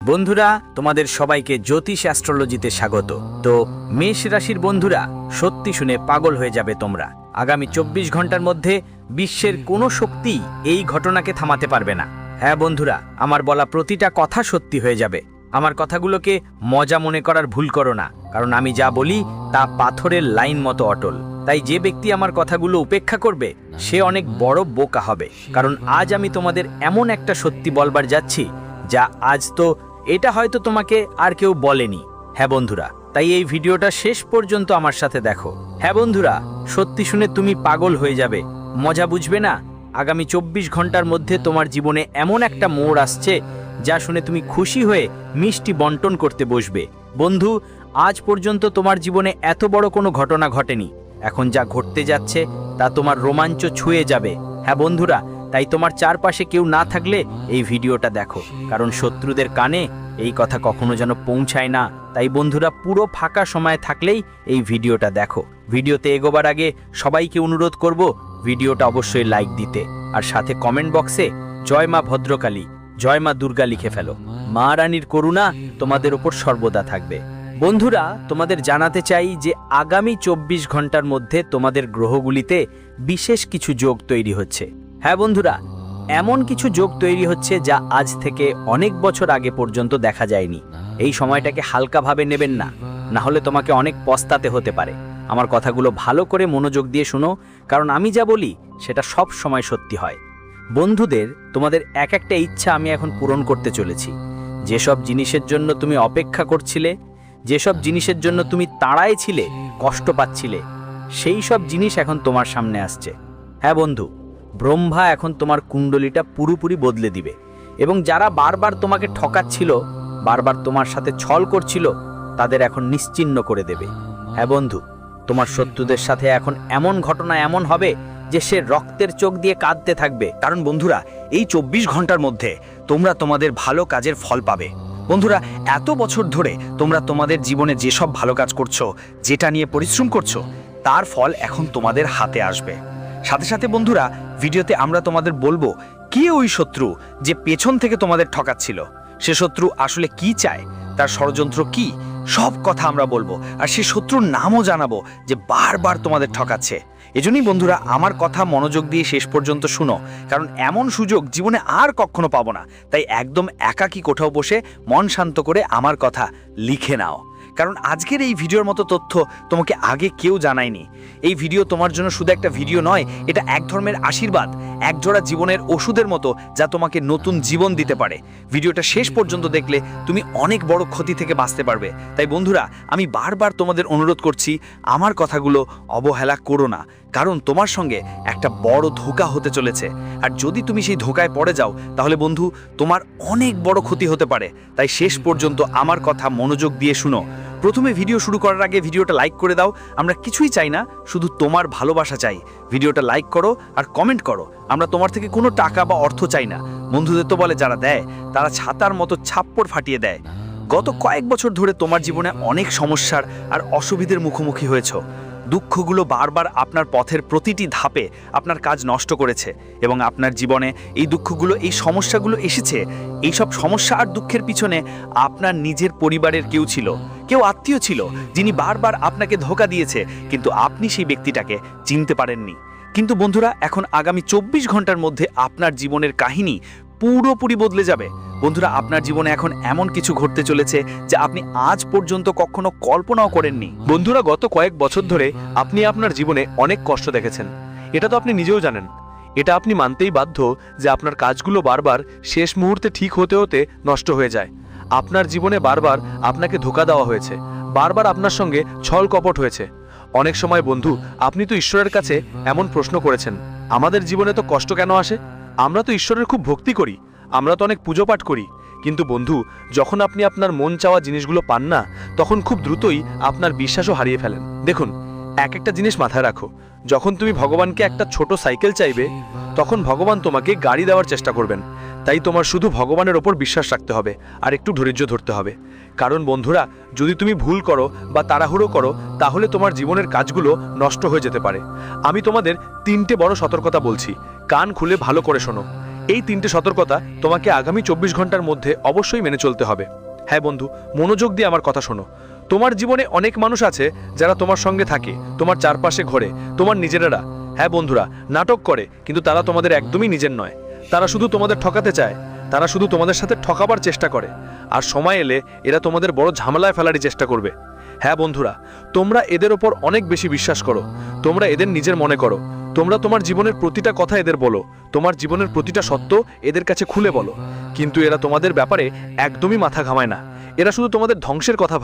বন্ধুরা, তোমাদের সবাইকে জ্যোতিষ অ্যাস্ট্রোলজিতে স্বাগত। তো মেষ রাশির বন্ধুরা, সত্যি শুনে পাগল হয়ে যাবে তোমরা। আগামী 24 ঘন্টার মধ্যে বিশ্বের কোনো শক্তি এই ঘটনাকে থামাতে পারবে না। হ্যাঁ বন্ধুরা, আমার বলা প্রতিটা কথা সত্যি হয়ে যাবে। আমার কথাগুলোকে মজা মনে করার ভুল করো না, কারণ আমি যা বলি তা পাথরের লাইন মতো অটল। তাই যে ব্যক্তি আমার কথাগুলো উপেক্ষা করবে সে অনেক বড় বোকা হবে, কারণ আজ আমি তোমাদের এমন একটা সত্যি বলবার যাচ্ছি যা আজ তো এটা হয়তো তোমাকে আর কেউ বলেনি। হ্যাঁ বন্ধুরা, তাই এই ভিডিওটা শেষ পর্যন্ত আমার সাথে দেখো। হ্যাঁ বন্ধুরা, সত্যি শুনে তুমি পাগল হয়ে যাবে। মজা বুঝবে না। আগামী 24 ঘন্টার মধ্যে তোমার জীবনে এমন একটা মোড় আসছে যা শুনে তুমি খুশি হয়ে মিষ্টি বন্টন করতে বসবে। বন্ধু, আজ পর্যন্ত তোমার জীবনে এত বড় কোনো ঘটনা ঘটেনি। এখন যা ঘটতে যাচ্ছে তা তোমার রোমাঞ্চ ছুঁয়ে যাবে। হ্যাঁ বন্ধুরা, তাই তোমার চারপাশে কেউ না থাকলে এই ভিডিওটা দেখো, কারণ শত্রুদের কানে এই কথা কখনো যেন পৌঁছায় না। তাই বন্ধুরা, পুরো ফাঁকা সময় থাকলেই এই ভিডিওটা দেখো। ভিডিওতে এগোবার আগে সবাইকে অনুরোধ করব ভিডিওটা অবশ্যই লাইক দিতে, আর সাথে কমেন্ট বক্সে জয় মা ভদ্রকালী, জয় মা দুর্গা লিখে ফেলো। মা রানীর করুণা তোমাদের উপর সর্বদা থাকবে। বন্ধুরা, তোমাদের জানাতে চাই যে আগামী 24 ঘন্টার মধ্যে তোমাদের গ্রহগুলিতে বিশেষ কিছু যোগ তৈরি হচ্ছে। হ্যাঁ বন্ধুরা, এমন কিছু যোগ তৈরি হচ্ছে যা আজ থেকে অনেক বছর আগে পর্যন্ত দেখা যায়নি। এই সময়টাকে হালকাভাবে নেবেন না, না হলে তোমাকে অনেক পস্তাতে হতে পারে। আমার কথাগুলো ভালো করে মনোযোগ দিয়ে শোনো, কারণ আমি যা বলি সেটা সব সময় সত্যি হয়। বন্ধুদের, তোমাদের এক একটা ইচ্ছা আমি এখন পূরণ করতে চলেছি। যেসব জিনিসের জন্য তুমি অপেক্ষা করছিলে, যেসব জিনিসের জন্য তুমি তাড়ায় ছিলে, কষ্ট পাচ্ছিলে, সেই সব জিনিস এখন তোমার সামনে আসছে। হ্যাঁ বন্ধু, ব্রহ্মা এখন তোমার কুণ্ডলিটা পুরোপুরি বদলে দিবে, এবং যারা বারবার তোমাকে ঠকাচ্ছিল, বারবার তোমার সাথে ছল করছিল, তাদের এখন নিশ্চিহ্ন করে দেবে। হ্যাঁ বন্ধু, তোমার শত্রুদের সাথে এখন এমন ঘটনা এমন হবে যে সে রক্তের চোখ দিয়ে কাঁদতে থাকবে। কারণ বন্ধুরা, এই 24 ঘন্টার মধ্যে তোমরা তোমাদের ভালো কাজের ফল পাবে। বন্ধুরা, এত বছর ধরে তোমরা তোমাদের জীবনে যেসব ভালো কাজ করছো, যেটা নিয়ে পরিশ্রম করছো, তার ফল এখন তোমাদের হাতে আসবে। সাথে সাথে বন্ধুরা, ভিডিওতে আমরা তোমাদের বলবো কে ওই শত্রু যে পেছন থেকে তোমাদের ঠকাচ্ছিল, সে শত্রু আসলে কি চায়, তার ষড়যন্ত্র কি, সব কথা আমরা বলবো। আর সে শত্রুর নামও জানাবো যে বারবার তোমাদের ঠকাচ্ছে। এজন্যই বন্ধুরা, আমার কথা মনোযোগ দিয়ে শেষ পর্যন্ত শুনো, কারণ এমন সুযোগ জীবনে আর কখনো পাবো না। তাই একদম একাকী কোথাও বসে মন শান্ত করে আমার কথা লিখে নাও, কারণ আজকের এই ভিডিওর মতো তথ্য তোমাকে আগে কেউ জানায়নি। এই ভিডিও তোমার জন্য শুধু একটা ভিডিও নয়, এটা এক ধর্মের আশীর্বাদ, একজোড়া জীবনের ওষুধের মতো, যা তোমাকে নতুন জীবন দিতে পারে। ভিডিওটা শেষ পর্যন্ত দেখলে তুমি অনেক বড় ক্ষতি থেকে বাঁচতে পারবে। তাই বন্ধুরা, আমি বারবার তোমাদের অনুরোধ করছি, আমার কথাগুলো অবহেলা করো না, কারণ তোমার সঙ্গে একটা বড় ধোঁকা হতে চলেছে। আর যদি তুমি সেই ধোঁকায় পড়ে যাও, তাহলে বন্ধু, তোমার অনেক বড় ক্ষতি হতে পারে। তাই শেষ পর্যন্ত আমার কথা মনোযোগ দিয়ে শুনো। প্রথমে ভিডিও শুরু করার আগে ভিডিওটা লাইক করে দাও। আমরা কিছুই চাই না, শুধু তোমার ভালোবাসা চাই। ভিডিওটা লাইক করো আর কমেন্ট করো। আমরা তোমার থেকে কোনো টাকা বা অর্থ চাই না। বন্ধুদের তো বলে যারা দেয় তারা ছাতার মতো ছাপ্পড় ফাটিয়ে দেয়। গত কয়েক বছর ধরে তোমার জীবনে অনেক সমস্যার আর অসুবিধার মুখোমুখি হয়েছ। দুঃখগুলো বারবার আপনার পথের প্রতিটি ধাপে আপনার কাজ নষ্ট করেছে, এবং আপনার জীবনে এই দুঃখগুলো, এই সমস্যাগুলো এসেছে। এই সব সমস্যা আর দুঃখের পিছনে আপনার নিজের পরিবারের কেউ ছিল, কেউ আত্মীয় ছিল, যিনি বারবার আপনাকে ধোঁকা দিয়েছে, কিন্তু আপনি সেই ব্যক্তিটাকে চিনতে পারেননি। কিন্তু বন্ধুরা, এখন আগামী 24 ঘন্টার মধ্যে আপনার জীবনের কাহিনী পুরোপুরি বদলে যাবে। বন্ধুরা, আপনার জীবনে এখন এমন কিছু ঘটতে চলেছে যা আপনি আজ পর্যন্ত কখনো কল্পনাও করেননি। বন্ধুরা, গত কয়েক বছর ধরে আপনি আপনার জীবনে অনেক কষ্ট দেখেছেন। এটা তো আপনি নিজেও জানেন। এটা আপনি মানতেই বাধ্য যে আপনার কাজগুলো বারবার শেষ মুহূর্তে ঠিক হতে হতে নষ্ট হয়ে যায়। আপনার জীবনে বারবার আপনাকে ধোঁকা দেওয়া হয়েছে, বারবার আপনার সঙ্গে ছল কপট হয়েছে। অনেক সময় বন্ধু, আপনি তো ঈশ্বরের কাছে এমন প্রশ্ন করেছেন, আমাদের জীবনে তো কষ্ট কেন আসে? আমরা তো ঈশ্বরের খুব ভক্তি করি, আমরা তো অনেক পুজো পাঠ করি। কিন্তু বন্ধু, যখন আপনি আপনার মন চাওয়া জিনিসগুলো পান না, তখন খুব দ্রুতই আপনার বিশ্বাসও হারিয়ে ফেলেন। দেখুন, এক একটা জিনিস মাথায় রাখো, যখন তুমি ভগবানকে একটা ছোট সাইকেল চাইবে, তখন ভগবান তোমাকে গাড়ি দেওয়ার চেষ্টা করবেন। তাই তোমার শুধু ভগবানের ওপর বিশ্বাস রাখতে হবে আর একটু ধৈর্য ধরতে হবে। কারণ বন্ধুরা, যদি তুমি ভুল করো বা তাড়াহুড়ো করো, তাহলে তোমার জীবনের কাজগুলো নষ্ট হয়ে যেতে পারে। আমি তোমাদের 3টে বড় সতর্কতা বলছি, কান খুলে ভালো করে শোনো। এই 3টে সতর্কতা তোমাকে আগামী 24 ঘন্টার মধ্যে অবশ্যই মেনে চলতে হবে। হ্যাঁ বন্ধু, মনোযোগ দিয়ে আমার কথা শোনো। তোমার জীবনে অনেক মানুষ আছে যারা তোমার সঙ্গে থাকে, তোমার চারপাশে ঘোরে, তোমার নিজেরা। হ্যাঁ বন্ধুরা, নাটক করে, কিন্তু তারা তোমাদের একদমই নিজের নয়। তারা শুধু তোমাদের ঠকাতে চায়, তারা শুধু তোমাদের সাথে ঠকাবার চেষ্টা করে, আর সময় এলে এরা তোমাদের বড় ঝামেলায় ফেলারই চেষ্টা করবে। হ্যাঁ বন্ধুরা, তোমরা এদের ওপর অনেক বেশি বিশ্বাস করো, তোমরা এদের নিজের মনে করো, তোমরা তোমার জীবনের প্রতিটা কথা এদের বলো, তোমার জীবনের প্রতিটা সত্য এদের কাছে খুলে বলো, কিন্তু এরা তোমাদের ব্যাপারে একদমই মাথা ঘামায় না। এরা শুধু তোমাদের ধ্বংসের কথা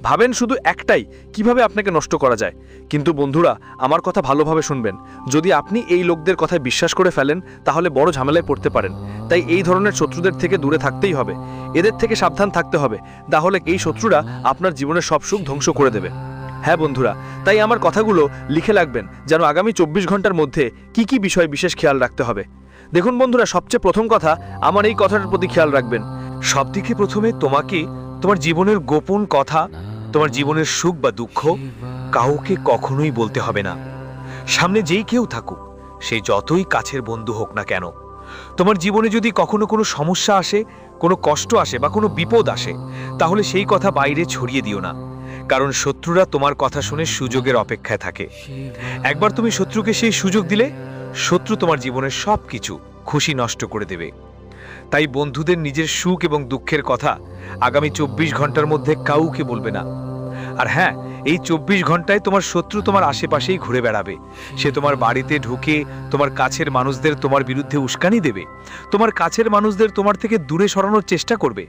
ভাবেন শুধু একটাই, কিভাবে আপনাকে নষ্ট করা যায়। কিন্তু বন্ধুরা, আমার কথা ভালোভাবে শুনবেন। যদি আপনি এই লোকদের কথায় বিশ্বাস করে ফেলেন, তাহলে বড় ঝামেলায় পড়তে পারেন। তাই এই ধরনের শত্রুদের থেকে দূরে থাকতেই হবে, এদের থেকে সাবধান থাকতে হবে। তাহলে এই শত্রুরা আপনার জীবনের সব সুখ ধ্বংস করে দেবে। হ্যাঁ বন্ধুরা, তাই আমার কথাগুলো লিখে রাখবেন, যেন আগামী 24 ঘন্টার মধ্যে কি কি বিষয় বিশেষ খেয়াল রাখতে হবে। দেখুন বন্ধুরা, সবচেয়ে প্রথম কথা, আমার এই কথাটার প্রতি খেয়াল রাখবেন। সবথেকে প্রথমে তোমাকে তোমার জীবনের গোপন কথা, তোমার জীবনের সুখ বা দুঃখ কাউকে কখনোই বলতে হবে না। সামনে যেই কেউ থাকুক, সে যতই কাছের বন্ধু হোক না কেন, তোমার জীবনে যদি কখনো কোনো সমস্যা আসে, কোনো কষ্ট আসে বা কোনো বিপদ আসে, তাহলে সেই কথা বাইরে ছড়িয়ে দিও না। কারণ শত্রুরা তোমার কথা শুনে সুযোগের অপেক্ষায় থাকে। একবার তুমি শত্রুকে সেই সুযোগ দিলে, শত্রু তোমার জীবনের সব কিছু খুশি নষ্ট করে দেবে। তাই বন্ধুদের নিজের সুখ এবং দুঃখের কথা আগামী 24 ঘন্টার মধ্যে কাউকে বলবে না। আর হ্যাঁ, এই 24 ঘন্টায় তোমার শত্রু তোমার আশেপাশেই ঘুরে বেড়াবে। সে তোমার বাড়িতে ঢুকে তোমার কাছের মানুষদের তোমার বিরুদ্ধে উস্কানি দেবে, তোমার কাছের মানুষদের তোমার থেকে দূরে সরানোর চেষ্টা করবে।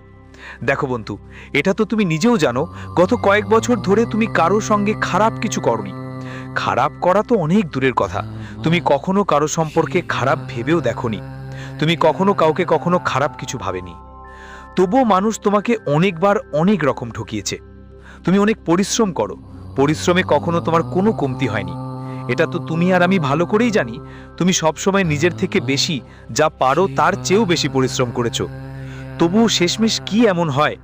দেখো বন্ধু, এটা তো তুমি নিজেও জানো, গত কয়েক বছর ধরে তুমি কারো সঙ্গে খারাপ কিছু করনি। খারাপ করা তো অনেক দূরের কথা, তুমি কখনো কারো সম্পর্কে খারাপ ভেবেও দেখোনি। তুমি কখনো কাউকে কখনো খারাপ কিছু ভাবেনি। তবুও মানুষ তোমাকে অনেকবার অনেক রকম ঠকিয়েছে। তুমি অনেক পরিশ্রম করো, পরিশ্রমে কখনো তোমার কোনো কমতি হয়নি। এটা তো তুমি আর আমি ভালো করেই জানি। তুমি সবসময় নিজের থেকে বেশি, যা পারো তার চেয়েও বেশি পরিশ্রম করেছো। তবুও শেষমেশ কি এমন হয়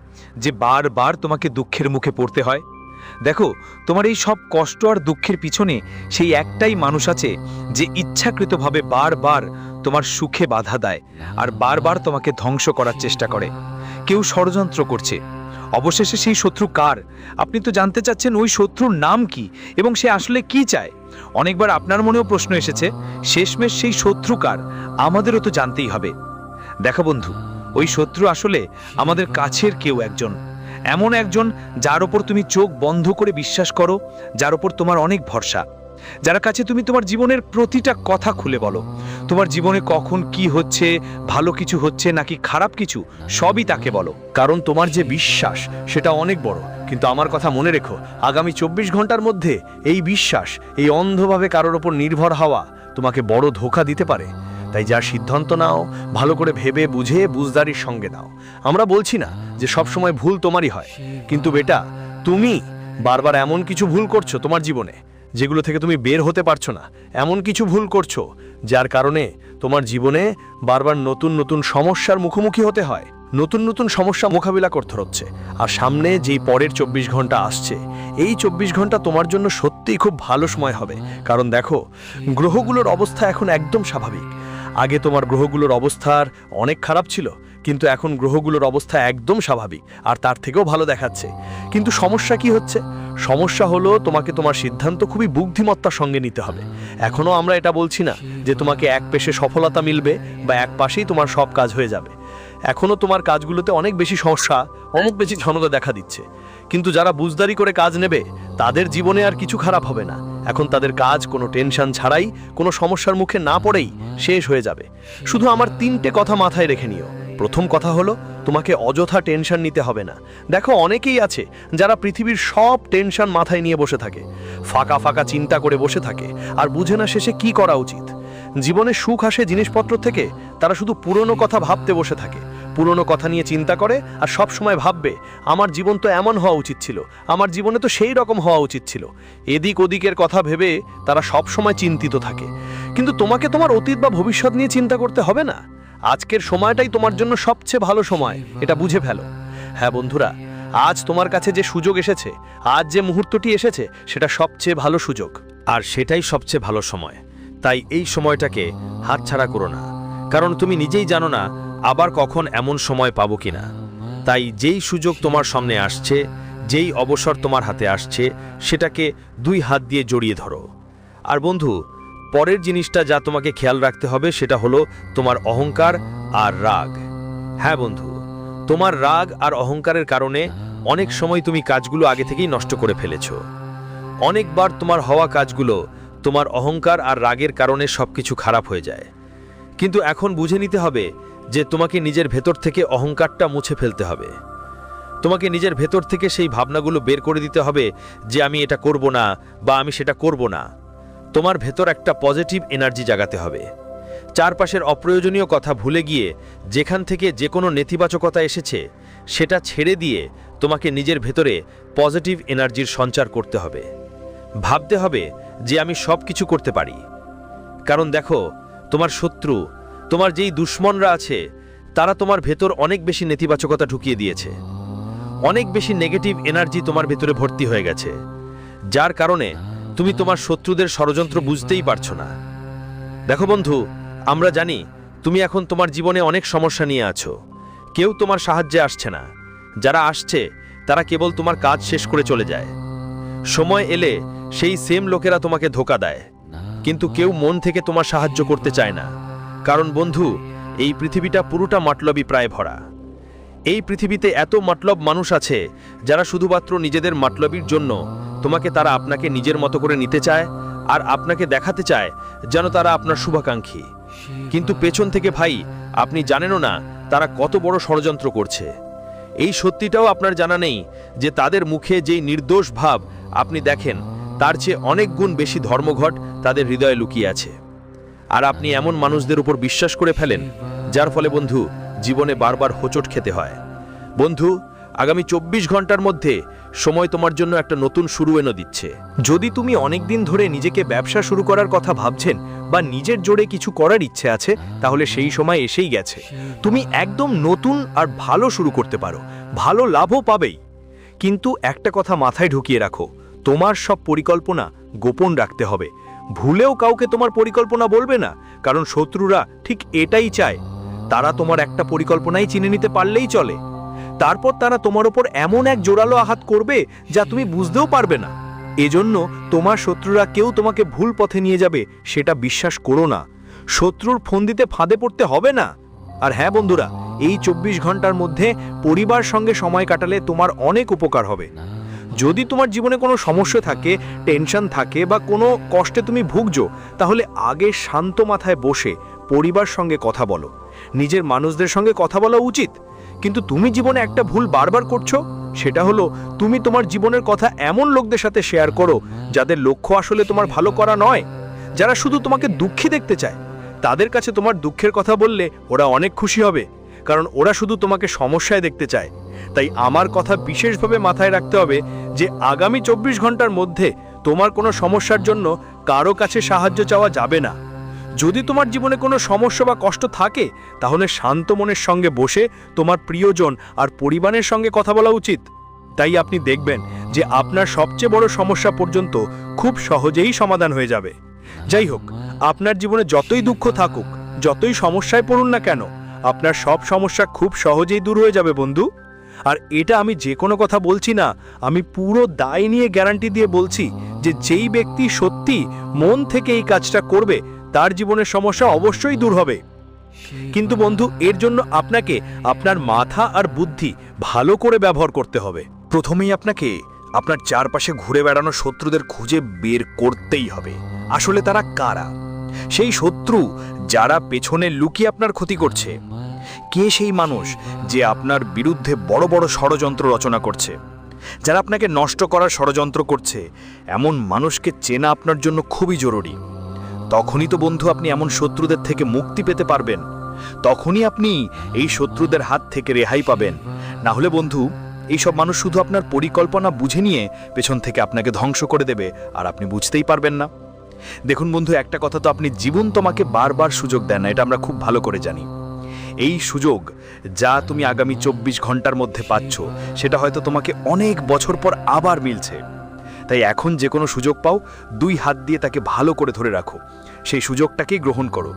যে বারবার তোমাকে দুঃখের মুখে পড়তে হয়? দেখো, তোমার এই সব কষ্ট আর দুঃখের পিছনে সেই একটাই মানুষ আছে যে ইচ্ছাকৃতভাবে বারবার তোমার সুখে বাধা দেয় আর বারবার তোমাকে ধ্বংস করার চেষ্টা করে। কেউ ষড়যন্ত্র করছে। অবশেষে সেই শত্রু কার? আপনি তো জানতে চাচ্ছেন ওই শত্রুর নাম কি এবং সে আসলে কি চায়। অনেকবার আপনার মনেও প্রশ্ন এসেছে, শেষমেশ সেই শত্রু কার? আমাদেরও তো জানতেই হবে। দেখো বন্ধু, ওই শত্রু আসলে আমাদের কাছের কেউ একজন, এমন একজন যার ওপর তুমি চোখ বন্ধ করে বিশ্বাস করো, যার ওপর তোমার অনেক ভরসা, যার কাছে তুমি তোমার জীবনের প্রতিটা কথা খুলে বলো। তোমার জীবনে কখন কি হচ্ছে, ভালো কিছু হচ্ছে নাকি খারাপ কিছু, সবই তাকে বলো। কারণ তোমার যে বিশ্বাস সেটা অনেক বড়। কিন্তু আমার কথা মনে রেখো, আগামী 24 ঘন্টার মধ্যে এই বিশ্বাস, এই অন্ধভাবে কারোর ওপর নির্ভর হওয়া তোমাকে বড় ধোঁকা দিতে পারে। তাই যা সিদ্ধান্ত নাও, ভালো করে ভেবে বুঝে বুঝদারির সঙ্গে নাও। আমরা বলছি না যে সব সময় ভুল তোমারই হয়, কিন্তু বেটা, তুমি বারবার এমন কিছু ভুল করছো তোমার জীবনে যেগুলো থেকে তুমি বের হতে পারছো না। এমন কিছু ভুল করছো যার কারণে তোমার জীবনে বারবার নতুন নতুন সমস্যার মুখোমুখি হতে হয়, নতুন নতুন সমস্যা মোকাবিলা করতে হচ্ছে। আর সামনে যেই পরের 24 ঘন্টা আসছে, এই 24 ঘন্টা তোমার জন্য সত্যিই খুব ভালো সময় হবে। কারণ দেখো, গ্রহগুলোর অবস্থা এখন একদম স্বাভাবিক। আগে তোমার গ্রহগুলোর অবস্থার অনেক খারাপ ছিল, কিন্তু এখন গ্রহগুলোর অবস্থা একদম স্বাভাবিক আর তার থেকেও ভালো দেখাচ্ছে। কিন্তু সমস্যা কি হচ্ছে? সমস্যা হলো তোমাকে তোমার সিদ্ধান্ত খুবই বুদ্ধিমত্তার সঙ্গে নিতে হবে। এখনও আমরা এটা বলছি না যে তোমাকে এক পেশে সফলতা মিলবে বা এক পাশেই তোমার সব কাজ হয়ে যাবে। এখনও তোমার কাজগুলোতে অনেক বেশি সমস্যা, অনেক বেশি ঝনতা দেখা দিচ্ছে। কিন্তু যারা বুঝদারি করে কাজ নেবে, তাদের জীবনে আর কিছু খারাপ হবে না। এখন তাদের কাজ কোনো টেনশন ছাড়াই, কোনো সমস্যার মুখে না পড়েই শেষ হয়ে যাবে। শুধু আমার 3টে কথা মাথায় রেখে নিও। প্রথম কথা হলো, তোমাকে অযথা টেনশন নিতে হবে না। দেখো, অনেকেই আছে যারা পৃথিবীর সব টেনশন মাথায় নিয়ে বসে থাকে, ফাঁকা ফাঁকা চিন্তা করে বসে থাকে আর বুঝে না শেষে কি করা উচিত। জীবনে সুখ আসে জিনিসপত্র থেকে, তারা শুধু পুরনো কথা ভাবতে বসে থাকে, পুরনো কথা নিয়ে চিন্তা করে আর সব সময় ভাববে আমার জীবন তো এমন হওয়া উচিত ছিল, আমার জীবনে তো সেই রকম হওয়া উচিত ছিল। এদিক ওদিকের কথা ভেবে তারা সব সময় চিন্তিত থাকে। কিন্তু তোমাকে তোমার অতীত বা ভবিষ্যৎ নিয়ে চিন্তা করতে হবে না। আজকের সময়টাই তোমার জন্য সবচেয়ে ভালো সময়, এটা বুঝে ফেলো। হ্যাঁ বন্ধুরা, আজ তোমার কাছে যে সুযোগ এসেছে, আজ যে মুহূর্তটি এসেছে, সেটা সবচেয়ে ভালো সুযোগ আর সেটাই সবচেয়ে ভালো সময়। তাই এই সময়টাকে হাতছাড়া করো না। কারণ তুমি নিজেই জানো না আবার কখন এমন সময় পাবো কিনা। তাই যেই সুযোগ তোমার সামনে আসছে, যেই অবসর তোমার হাতে আসছে, সেটাকে 2 হাত দিয়ে জড়িয়ে ধরো। আর বন্ধু, পরের জিনিসটা যা তোমাকে খেয়াল রাখতে হবে সেটা হলো তোমার অহংকার আর রাগ। হ্যাঁ বন্ধু, তোমার রাগ আর অহংকারের কারণে অনেক সময় তুমি কাজগুলো আগে থেকেই নষ্ট করে ফেলেছো। অনেকবার তোমার হওয়া কাজগুলো তোমার অহংকার আর রাগের কারণে সবকিছু খারাপ হয়ে যায়। কিন্তু এখন বুঝে নিতে হবে যে তোমাকে নিজের ভেতর থেকে অহংকারটা মুছে ফেলতে হবে। তোমাকে নিজের ভেতর থেকে সেই ভাবনাগুলো বের করে দিতে হবে যে আমি এটা করব না বা আমি সেটা করব না। তোমার ভেতর একটা পজিটিভ এনার্জি জাগাতে হবে। চারপাশের অপ্রয়োজনীয় কথা ভুলে গিয়ে যেখান থেকে যে কোনো নেতিবাচকতা এসেছে সেটা ছেড়ে দিয়ে তোমাকে নিজের ভেতরে পজিটিভ এনার্জির সঞ্চার করতে হবে। ভাবতে হবে যে আমি সব কিছু করতে পারি। কারণ দেখো, তোমার শত্রু, তোমার যেই দুশ্মনরা আছে, তারা তোমার ভেতর অনেক বেশি নেতিবাচকতা ঢুকিয়ে দিয়েছে। অনেক বেশি নেগেটিভ এনার্জি তোমার ভেতরে ভর্তি হয়ে গেছে, যার কারণে তুমি তোমার শত্রুদের ষড়যন্ত্র বুঝতেই পারছো না। দেখো বন্ধু, আমরা জানি তুমি এখন তোমার জীবনে অনেক সমস্যা নিয়ে আছো। কেউ তোমার সাহায্যে আসছে না। যারা আসছে তারা কেবল তোমার কাজ শেষ করে চলে যায়। সময় এলে সেই সেম লোকেরা তোমাকে ধোঁকা দেয়, কিন্তু কেউ মন থেকে তোমার সাহায্য করতে চায় না। কারণ বন্ধু, এই পৃথিবীটা পুরোটা মতলবই প্রায় ভরা। এই পৃথিবীতে এত মতলব মানুষ আছে যারা শুধুমাত্র নিজেদের মতলবির জন্য তারা আপনাকে নিজের মতো করে নিতে চায় আর আপনাকে দেখাতে চায় যেন তারা আপনার শুভাকাঙ্ক্ষী। কিন্তু পেছন থেকে ভাই, আপনি জানেনও না তারা কত বড় ষড়যন্ত্র করছে। এই সত্যিটাও আপনার জানা নেই যে তাদের মুখে যেই নির্দোষ ভাব আপনি দেখেন, তার চেয়ে অনেক গুণ বেশি ধর্মঘট তাদের হৃদয়ে লুকিয়ে আছে। আর আপনি এমন মানুষদের উপর বিশ্বাস করে ফেলেন, যার ফলে বন্ধু জীবনে বারবার হোঁচট খেতে হয়। বন্ধু, আগামী 24 ঘন্টার মধ্যে সময় তোমার জন্য একটা নতুন শুরু এনে দিচ্ছে। যদি তুমি অনেক দিন ধরে নিজেকে ব্যবসা শুরু করার কথা ভাবছেন বা নিজের জোরে কিছু করার ইচ্ছে আছে, তাহলে সেই সময় এসেই গেছে। তুমি একদম নতুন আর ভালো শুরু করতে পারো, ভালো লাভও পাবেই। কিন্তু একটা কথা মাথায় ঢুকিয়ে রাখো, তোমার সব পরিকল্পনা গোপন রাখতে হবে। ভুলেও কাউকে তোমার পরিকল্পনা বলবে না, কারণ শত্রুরা ঠিক এটাই চায়। তারা তোমার একটা পরিকল্পনাই চিনে নিতে পারলেই চলে। তারপর তারা তোমার ওপর এমন এক জোরালো আঘাত করবে যা তুমি বুঝতেও পারবে না। এজন্য তোমার শত্রুরা কেউ তোমাকে ভুল পথে নিয়ে যাবে সেটা বিশ্বাস করো না। শত্রুর ফোন দিতে ফাঁদে পড়তে হবে না। আর হ্যাঁ বন্ধুরা, এই 24 ঘন্টার মধ্যে পরিবার সঙ্গে সময় কাটালে তোমার অনেক উপকার হবে। যদি তোমার জীবনে কোনো সমস্যা থাকে, টেনশন থাকে বা কোনো কষ্টে তুমি ভুগছো, তাহলে আগে শান্ত মাথায় বসে পরিবার সঙ্গে কথা বলো। নিজের মানুষদের সঙ্গে কথা বলা উচিত। কিন্তু তুমি জীবনে একটা ভুল বারবার করছো, সেটা হলো তুমি তোমার জীবনের কথা এমন লোকদের সাথে শেয়ার করো যাদের লক্ষ্য আসলে তোমার ভালো করা নয়, যারা শুধু তোমাকে দুঃখী দেখতে চায়। তাদের কাছে তোমার দুঃখের কথা বললে ওরা অনেক খুশি হবে, কারণ ওরা শুধু তোমাকে সমস্যায় দেখতে চায়। তাই আমার কথা বিশেষভাবে মাথায় রাখতে হবে যে আগামী 24 ঘন্টার মধ্যে তোমার কোনো সমস্যার জন্য কারো কাছে সাহায্য চাওয়া যাবে না। যদি তোমার জীবনে কোনো সমস্যা বা কষ্ট থাকে, তাহলে শান্ত মনের সঙ্গে বসে তোমার প্রিয়জন আর পরিবারের সঙ্গে কথা বলা উচিত। তাই আপনি দেখবেন যে আপনার সবচেয়ে বড় সমস্যা পর্যন্ত খুব সহজেই সমাধান হয়ে যাবে। যাই হোক, আপনার জীবনে যতই দুঃখ থাকুক, যতই সমস্যায় পড়ুন না কেন, আপনার সব সমস্যা খুব সহজেই দূর হয়ে যাবে বন্ধু। আর এটা আমি যে কোনো কথা বলছি না, আমি পুরো দায় নিয়ে গ্যারান্টি দিয়ে বলছি যে যেই ব্যক্তি সত্যি মন থেকে এই কাজটা করবে, তার জীবনের সমস্যা অবশ্যই দূর হবে। কিন্তু বন্ধু, এর জন্য আপনাকে আপনার মাথা আর বুদ্ধি ভালো করে ব্যবহার করতে হবে। প্রথমেই আপনাকে আপনার চারপাশে ঘুরে বেড়ানো শত্রুদের খুঁজে বের করতেই হবে। আসলে তারা কারা? সেই শত্রু যারা পেছনে লুকিয়ে আপনার ক্ষতি করছে। কে সেই মানুষ যে আপনার বিরুদ্ধে বড় বড় ষড়যন্ত্র রচনা করছে, যারা আপনাকে নষ্ট করার ষড়যন্ত্র করছে? এমন মানুষকে চেনা আপনার জন্য খুবই জরুরি। তখনই তো বন্ধু আপনি এমন শত্রুদের থেকে মুক্তি পেতে পারবেন। তখনই আপনি এই শত্রুদের হাত থেকে রেহাই পাবেন। না হলে বন্ধু, এইসব মানুষ শুধু আপনার পরিকল্পনা বুঝে নিয়ে পেছন থেকে আপনাকে ধ্বংস করে দেবে, আর আপনি বুঝতেই পারবেন না। দেখুন বন্ধু, একটা কথা তো আপনি জীবন তোমাকে বারবার সুযোগ দেন না, এটা আমরা খুব ভালো করে জানি। এই সুযোগ যা তুমি আগামী 24 ঘন্টার মধ্যে পাচ্ছ, সেটা হয়তো তোমাকে অনেক বছর পর আবার মিলছে। তাই এখন যে কোনো সুযোগ পাও, 2 হাত দিয়ে তাকে ভালো করে ধরে রাখো, সেই সুযোগটাকেই গ্রহণ করো।